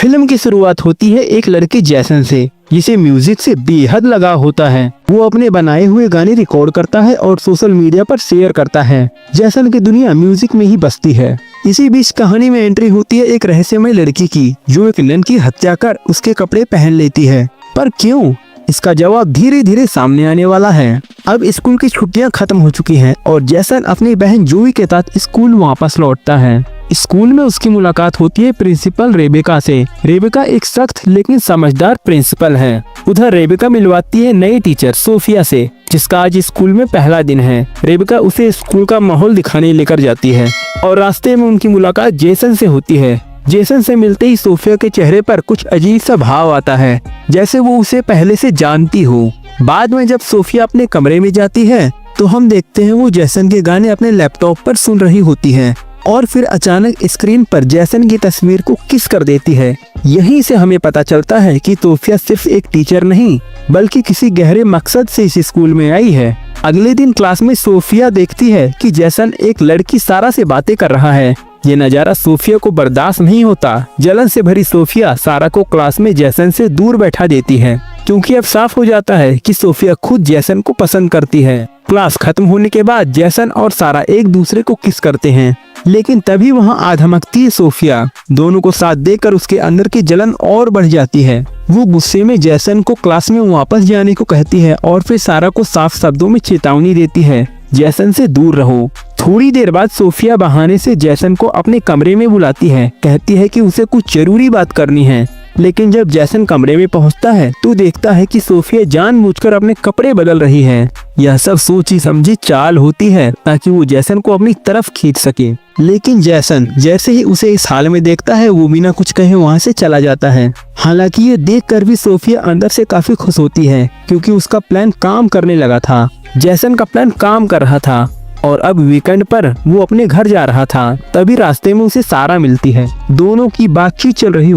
Film की शुरुआत होती है एक लड़के जैसन से, जिसे म्यूजिक से बेहद लगाव होता है। वो अपने बनाए हुए गाने रिकॉर्ड करता है और सोशल मीडिया पर शेयर करता है। जैसन की दुनिया म्यूजिक में ही बसती है। इसी बीच कहानी में एंट्री होती है एक रहस्यमय लड़की की, जो एक विलन की हत्या कर उसके कपड़े पहन लेती है। पर क्यों? इसका जवाब धीरे धीरे सामने आने वाला है। अब स्कूल की छुट्टियां खत्म हो चुकी हैं और जैसन अपनी बहन जूही के साथ स्कूल वापस लौटता है। स्कूल में उसकी मुलाकात होती है प्रिंसिपल रेबेका से। रेबेका एक सख्त लेकिन समझदार प्रिंसिपल है। उधर रेबेका मिलवाती है नई टीचर सोफिया से, जिसका आज स्कूल में पहला दिन है। रेबेका उसे स्कूल का माहौल दिखाने लेकर जाती है और रास्ते में उनकी मुलाकात जेसन से होती है। जेसन से मिलते ही सोफिया के चेहरे पर कुछ अजीब सा भाव आता है, जैसे वो उसे पहले से जानती हो। बाद में जब सोफिया अपने कमरे में जाती है तो हम देखते हैं वो जेसन के गाने अपने लैपटॉप पर सुन रही होती है और फिर अचानक स्क्रीन पर जेसन की तस्वीर को किस कर देती है। यहीं से हमें पता चलता है कि सोफिया सिर्फ एक टीचर नहीं, बल्कि किसी गहरे मकसद से इस स्कूल में आई है। अगले दिन क्लास में सोफिया देखती है कि जेसन एक लड़की सारा से बातें कर रहा है। ये नजारा सोफिया को बर्दाश्त नहीं होता। जलन से भरी सोफिया सारा को क्लास में जेसन से दूर बैठा देती है, क्योंकि अब साफ हो जाता है कि सोफिया खुद जेसन को पसंद करती है। क्लास खत्म होने के बाद जेसन और सारा एक दूसरे को किस करते हैं, लेकिन तभी वहां आ धमकती है सोफिया। दोनों को साथ देकर उसके अंदर की जलन और बढ़ जाती है। वो गुस्से में जेसन को क्लास में वापस जाने को कहती है और फिर सारा को साफ शब्दों में चेतावनी देती है, जेसन से दूर रहो। थोड़ी देर बाद सोफिया बहाने से जेसन को अपने कमरे में बुलाती है, कहती है कि उसे कुछ जरूरी बात करनी है। लेकिन जब जेसन कमरे में पहुंचता है तो देखता है कि सोफिया जानबूझकर अपने कपड़े बदल रही है। यह सब सोची समझी चाल होती है ताकि वो जेसन को अपनी तरफ खींच सके। लेकिन जेसन जैसे ही उसे इस हाल में देखता है, वो बिना कुछ कहे वहां से चला जाता है। हालांकि ये देखकर भी सोफिया अंदर से काफी खुश होती है, क्योंकि उसका प्लान काम करने लगा था। जेसन का प्लान काम कर रहा था और अब वीकेंड पर वो अपने घर जा रहा था। तभी रास्ते में उसे सारा मिलती है। दोनों की बातचीत चल रही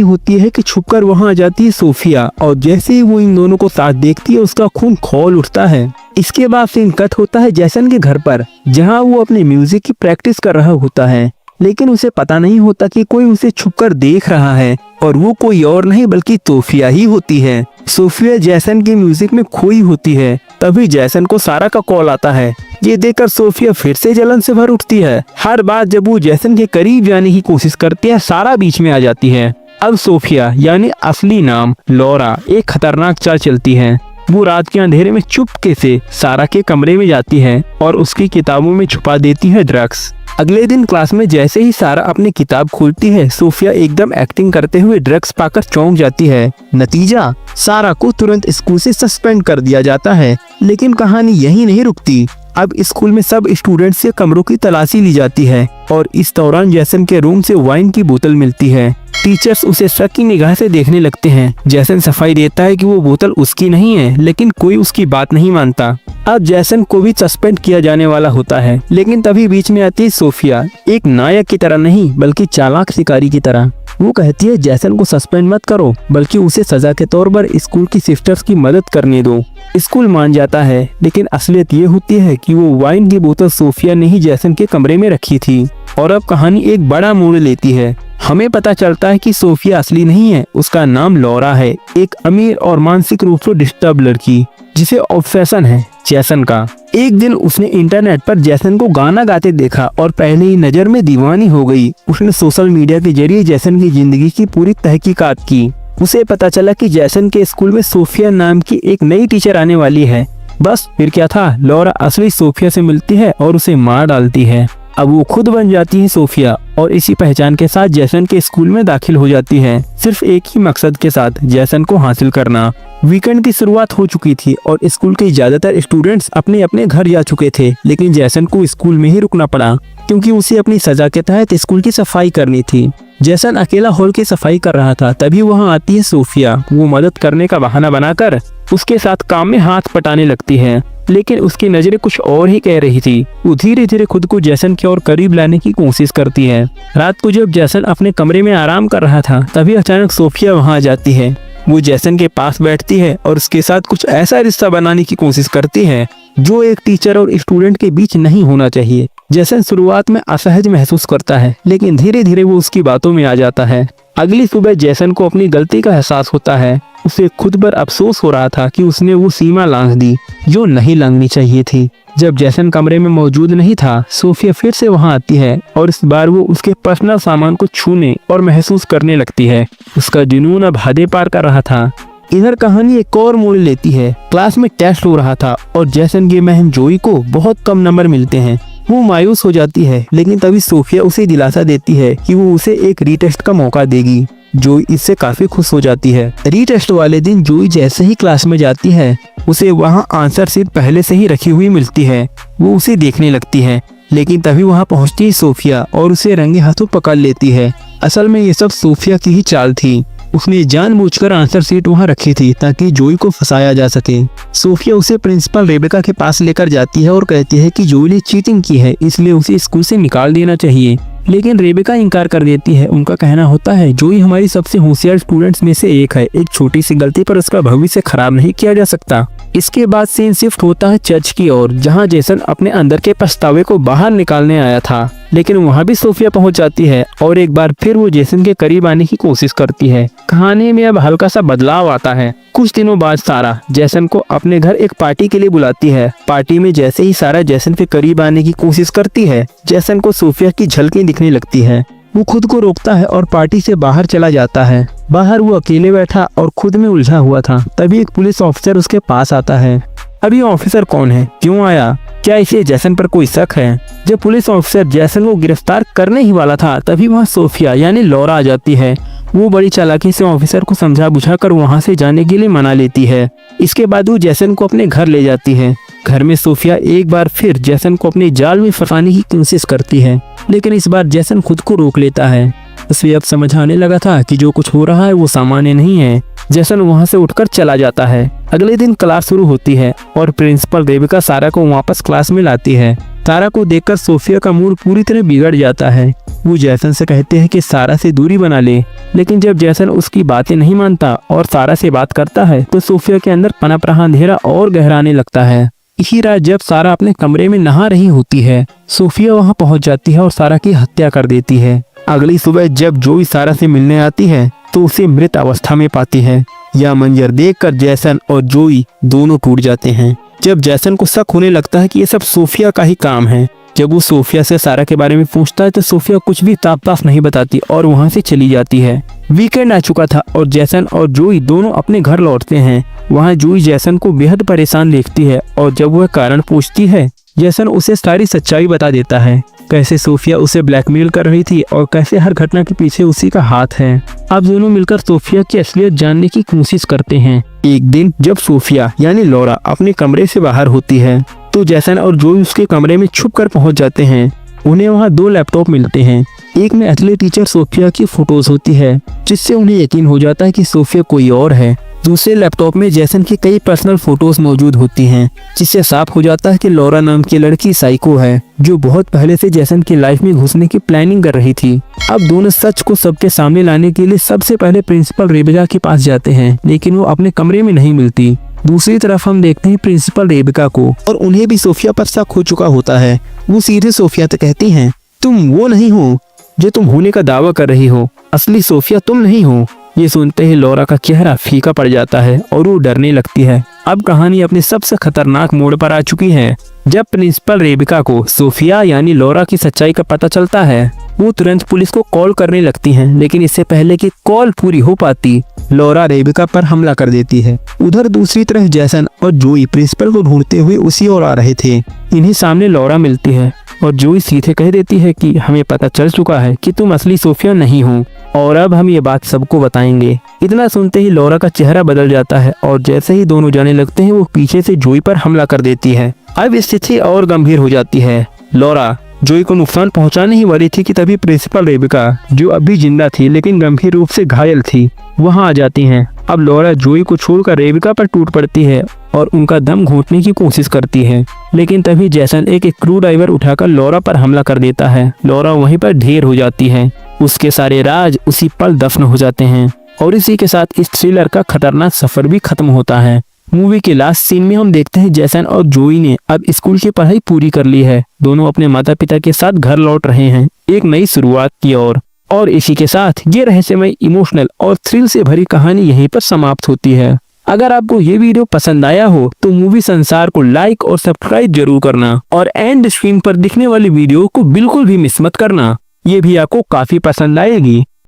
होती है कि छुपकर वहां आ जाती है सोफिया, और जैसे ही वो इन दोनों को साथ देखती है उसका खून खौल उठता है। इसके बाद सीन कट होता है जेसन के घर पर, जहां वो अपने म्यूजिक की प्रैक्टिस कर रहा होता है। लेकिन उसे पता नहीं होता कि कोई उसे छुपकर देख रहा है, और वो कोई और नहीं बल्कि सोफिया ही होती है। सोफिया जेसन के म्यूजिक में खोई होती है। तभी जेसन को सारा का कॉल आता है। ये देखकर सोफिया फिर से जलन से भर उठती है। हर बार जब वो जेसन के करीब जाने की कोशिश करती है, सारा बीच में आ जाती है। अब सोफिया यानी असली नाम लॉरा एक खतरनाक चाल चलती है। वो रात के अंधेरे में चुपके से सारा के कमरे में जाती है और उसकी किताबों में छुपा देती है ड्रग्स। अगले दिन क्लास में जैसे ही सारा अपनी किताब खोलती है, सोफिया एकदम एक्टिंग करते हुए ड्रग्स पाकर चौंक जाती है। नतीजा, सारा को तुरंत स्कूल से सस्पेंड कर दिया जाता है। लेकिन कहानी यही नहीं रुकती। अब स्कूल में सब स्टूडेंट्स से कमरों की तलाशी ली जाती है और इस दौरान जेसन के रूम से वाइन की बोतल मिलती है। टीचर्स उसे शक की निगाह से देखने लगते हैं। जेसन सफाई देता है कि वो बोतल उसकी नहीं है, लेकिन कोई उसकी बात नहीं मानता। अब जेसन को भी सस्पेंड किया जाने वाला होता है, लेकिन तभी बीच में आती है सोफिया, एक नायक की तरह नहीं बल्कि चालाक शिकारी की तरह। वो कहती है जेसन को सस्पेंड मत करो, बल्कि उसे सजा के तौर पर स्कूल की सिस्टर्स की मदद करने दो। स्कूल मान जाता है, लेकिन असलियत ये होती है कि वो वाइन की बोतल सोफिया ने ही जेसन के कमरे में रखी थी। और अब कहानी एक बड़ा मोड़ लेती है। हमें पता चलता है कि सोफिया असली नहीं है, उसका नाम लॉरा है, एक अमीर और मानसिक रूप से डिस्टर्ब लड़की, जिसे ऑब्सेशन है जेसन का। एक दिन उसने इंटरनेट पर जेसन को गाना गाते देखा और पहले ही नजर में दीवानी हो गई। उसने सोशल मीडिया के जरिए जेसन की जिंदगी की पूरी तहकीकात की। उसे पता चला कि जेसन के स्कूल में सोफिया नाम की एक नई टीचर आने वाली है। बस फिर क्या था, लॉरा असली सोफिया से मिलती है और उसे मार डालती है। अब वो खुद बन जाती है सोफिया और इसी पहचान के साथ जेसन के स्कूल में दाखिल हो जाती है, सिर्फ एक ही मकसद के साथ, जेसन को हासिल करना। वीकेंड की शुरुआत हो चुकी थी और स्कूल के ज्यादातर स्टूडेंट्स अपने अपने घर जा चुके थे, लेकिन जेसन को स्कूल में ही रुकना पड़ा, क्योंकि उसे अपनी सजा के तहत स्कूल की सफाई करनी थी। जेसन अकेला हॉल की सफाई कर रहा था, तभी वहां आती है सोफिया। वो मदद करने का बहाना बनाकर उसके साथ काम में हाथ पटाने लगती है, लेकिन उसकी नजरें कुछ और ही कह रही थी। वो धीरे धीरे खुद को जेसन की ओर करीब लाने की कोशिश करती है। रात को जब जेसन अपने कमरे में आराम कर रहा था, तभी अचानक सोफिया वहां आ जाती है। वो जेसन के पास बैठती है और उसके साथ कुछ ऐसा रिश्ता बनाने की कोशिश करती है जो एक टीचर और स्टूडेंट के बीच नहीं होना चाहिए। जैसन शुरुआत में असहज महसूस करता है, लेकिन धीरे धीरे वो उसकी बातों में आ जाता है। अगली सुबह जैसन को अपनी गलती का एहसास होता है। उसे खुद पर अफसोस हो रहा था कि उसने वो सीमा लांघ दी जो नहीं लांघनी चाहिए थी। जब जैसन कमरे में मौजूद नहीं था, सोफिया फिर से वहां आती है और इस बार वो उसके पर्सनल सामान को छूने और महसूस करने लगती है। उसका जुनून अब हदें पार कर रहा था। इधर कहानी एक और मोड़ लेती है। क्लास में टेस्ट हो रहा था और जैसन की बहन जोई को बहुत कम नंबर मिलते हैं। वो मायूस हो जाती है, लेकिन तभी सोफिया उसे दिलासा देती है कि वो उसे एक रीटेस्ट का मौका देगी। जोई इससे काफी खुश हो जाती है। रीटेस्ट वाले दिन जोई जैसे ही क्लास में जाती है, उसे वहाँ आंसर शीट पहले से ही रखी हुई मिलती है। वो उसे देखने लगती है, लेकिन तभी वहाँ पहुँचती है सोफिया और उसे रंगे हाथों पकड़ लेती है। असल में ये सब सोफिया की ही चाल थी। उसने जानबूझकर आंसर शीट वहाँ रखी थी ताकि जोई को फंसाया जा सके। सोफिया उसे प्रिंसिपल रेबेका के पास लेकर जाती है और कहती है कि जोई ने चीटिंग की है, इसलिए उसे स्कूल से निकाल देना चाहिए। लेकिन रेबेका इनकार कर देती है। उनका कहना होता है जोई हमारी सबसे होशियार स्टूडेंट्स में से एक है, एक छोटी सी गलती पर उसका भविष्य खराब नहीं किया जा सकता। इसके बाद सीन शिफ्ट होता है चर्च की ओर, जहां जैसन अपने अंदर के पछतावे को बाहर निकालने आया था। लेकिन वहां भी सोफिया पहुंच जाती है और एक बार फिर वो जैसन के करीब आने की कोशिश करती है। कहानी में अब हल्का सा बदलाव आता है। कुछ दिनों बाद सारा जैसन को अपने घर एक पार्टी के लिए बुलाती है। पार्टी में जैसे ही सारा जैसन के करीब आने की कोशिश करती है, जैसन को सोफिया की झलकी दिखने लगती है। वो खुद को रोकता है और पार्टी से बाहर चला जाता है। बाहर वो अकेले बैठा और खुद में उलझा हुआ था। तभी एक पुलिस ऑफिसर उसके पास आता है। अब ये ऑफिसर कौन है, क्यों आया, क्या इसे जैसन पर कोई शक है? जब पुलिस ऑफिसर जैसन को गिरफ्तार करने ही वाला था, तभी वहाँ सोफिया यानी लौरा आ जाती है। वो बड़ी चालाकी से ऑफिसर को समझा बुझाकर वहाँ से जाने के लिए मना लेती है। इसके बाद वो जैसन को अपने घर ले जाती है। घर में सोफिया एक बार फिर जैसन को अपने जाल में फंसाने की कोशिश करती है, लेकिन इस बार जैसन खुद को रोक लेता है। उसे अब समझ आने लगा था कि जो कुछ हो रहा है वो सामान्य नहीं है। जैसन वहाँ से उठकर चला जाता है। अगले दिन क्लास शुरू होती है और प्रिंसिपल रेबेका सारा को वापस क्लास में लाती है। सारा को देखकर सोफिया का मूड पूरी तरह बिगड़ जाता है। वो जैसन से कहते हैं कि सारा से दूरी बना ले, लेकिन जब जैसन उसकी बातें नहीं मानता और सारा से बात करता है, तो सोफिया के अंदर पनप रहा अंधेरा और गहराने लगता है। इसी रात जब सारा अपने कमरे में नहा रही होती है, सोफिया वहां पहुंच जाती है और सारा की हत्या कर देती है। अगली सुबह जब जोई सारा से मिलने आती है, तो उसे मृत अवस्था में पाती है। यह मंजर देखकर जैसन और जोई दोनों टूट जाते हैं। जब जैसन को शक होने लगता है कि ये सब सोफिया का ही काम है, जब वो सोफिया से सारा के बारे में पूछता है, तो सोफिया कुछ भी ताप नहीं बताती और वहाँ से चली जाती है। वीकेंड आ चुका था और जैसन और जोई दोनों अपने घर लौटते हैं। वहाँ जोई जैसन को बेहद परेशान देखती है और जब वह कारण पूछती है, जैसन उसे सारी सच्चाई बता देता है। कैसे सोफिया उसे ब्लैकमेल कर रही थी और कैसे हर घटना के पीछे उसी का हाथ है। अब दोनों मिलकर सोफिया की असलियत जानने की कोशिश करते हैं। एक दिन जब सोफिया यानी लौरा अपने कमरे से बाहर होती है, तो जैसन और जोई उसके कमरे में छुपकर पहुंच जाते हैं। उन्हें वहां 2 लैपटॉप मिलते हैं। एक में असली टीचर सोफिया की फोटोज होती है, जिससे उन्हें यकीन हो जाता है कि सोफिया कोई और है। दूसरे लैपटॉप में जैसन की कई पर्सनल फोटोज मौजूद होती हैं, जिससे साफ हो जाता है कि लौरा नाम की लड़की साइको है, जो बहुत पहले से जैसन की लाइफ में घुसने की प्लानिंग कर रही थी। अब दोनों सच को सबके सामने लाने के लिए सबसे पहले प्रिंसिपल रेबेका के पास जाते हैं, लेकिन वो अपने कमरे में नहीं मिलती। दूसरी तरफ हम देखते हैं प्रिंसिपल रेबेका को, और उन्हें भी सोफिया पर शक हो चुका होता है। वो सीधे सोफिया से कहती हैं, तुम वो नहीं हो जो तुम होने का दावा कर रही हो, असली सोफिया तुम नहीं हो। ये सुनते ही लौरा का चेहरा फीका पड़ जाता है और वो डरने लगती है। अब कहानी अपने सबसे खतरनाक मोड़ पर आ चुकी है। जब प्रिंसिपल रेबेका को सोफिया यानी लौरा की सच्चाई का पता चलता है, वो तुरंत पुलिस को कॉल करने लगती हैं, लेकिन इससे पहले कि कॉल पूरी हो पाती, लौरा रेबेका पर हमला कर देती है। उधर दूसरी तरफ जैसन और जोई प्रिंसिपल को ढूंढते हुए उसी ओर आ रहे थे। इन्हीं सामने लौरा मिलती है और जोई सीधे कह देती है कि हमें पता चल चुका है कि तुम असली सोफिया नहीं हो और अब हम ये बात सबको बताएंगे। इतना सुनते ही लौरा का चेहरा बदल जाता है और जैसे ही दोनों जाने लगते हैं, वो पीछे से जोई पर हमला कर देती है। अब स्थिति और गंभीर हो जाती है। लौरा जोई को नुकसान पहुंचाने ही वाली थी कि तभी प्रिंसिपल रेबेका, जो अभी जिंदा थी लेकिन गंभीर रूप से घायल थी, वहां आ जाती हैं। अब लौरा जोई को छोड़कर रेबेका पर टूट पड़ती है और उनका दम घोंटने की कोशिश करती है, लेकिन तभी जैसन एक स्क्रू ड्राइवर उठाकर लौरा पर हमला कर देता है। लौरा वहीं पर ढेर हो जाती है। उसके सारे राज उसी पल दफन हो जाते हैं और इसी के साथ इस थ्रिलर का खतरनाक सफर भी खत्म होता है। मूवी के लास्ट सीन में हम देखते हैं जैसन और जोई ने अब स्कूल की पढ़ाई पूरी कर ली है। दोनों अपने माता पिता के साथ घर लौट रहे हैं एक नई शुरुआत की ओर। और इसी के साथ ये रहस्यमय, इमोशनल और थ्रिल से भरी कहानी यहीं पर समाप्त होती है। अगर आपको ये वीडियो पसंद आया हो तो मूवी संसार को लाइक और सब्सक्राइब जरूर करना और एंड स्क्रीन पर दिखने वाली वीडियो को बिल्कुल भी मिस मत करना, ये भी आपको काफी पसंद आएगी।